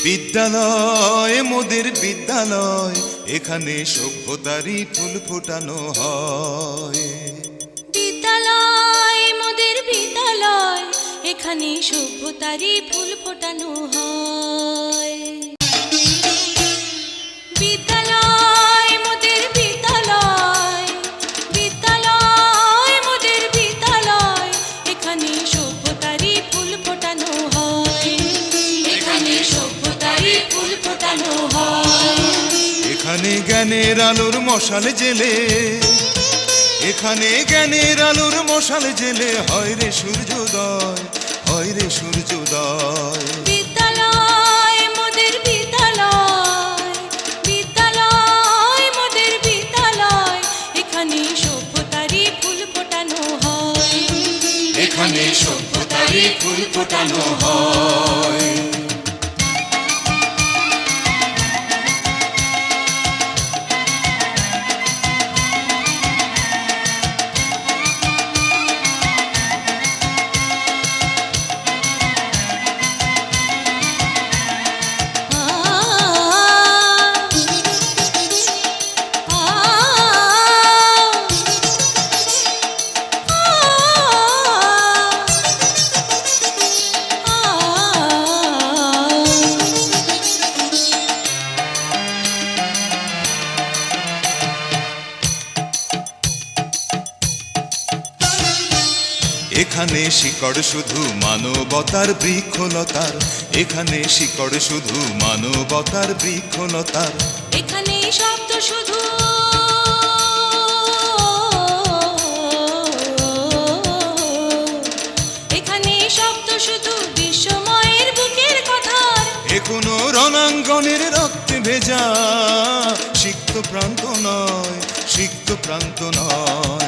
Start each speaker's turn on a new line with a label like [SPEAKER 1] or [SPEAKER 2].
[SPEAKER 1] বিদ্যালয় মোদের বিদ্যালয়, এখানে সভ্যতারই ফুল ফোটানো হয়।
[SPEAKER 2] বিদ্যালয় মোদের বিদ্যালয়, এখানে সভ্যতারই ফুল ফোটানো হয়। বিদ্যালয় মোদের বিদ্যালয়, বিদ্যালয় মোদের বিদ্যালয়, এখানে সভ্যতারই ফুল ফোটানো হয়। এখানে সভ্যতারই ফুল ফোটানো হয়।
[SPEAKER 1] এখানে জ্ঞানের আলোর মশাল জেলে, এখানে জ্ঞানের আলোর মশাল জেলে হয় রে সূর্যোদয়, হয় রে সূর্যোদয়।
[SPEAKER 2] বিদ্যালয় মোদের বিদ্যালয়, বিদ্যালয় মোদের বিদ্যালয়, এখানে সভ্যতারই ফুল ফোটানো হয়।
[SPEAKER 1] এখানে সভ্যতারই ফুল ফোটানো হয়। এখানে শিকড় শুধু মানবতার বৃক্ষলতার, এখানে শিকড় শুধু মানবতার বৃক্ষলতার।
[SPEAKER 2] এখানে শব্দ শুধু এখানে শব্দ শুধু বিশ্বময়ের বুকের কথার।
[SPEAKER 1] এ কোনো রণাঙ্গনের রক্তে ভেজা সিক্ত প্রান্ত নয়, সিক্ত প্রান্ত নয়।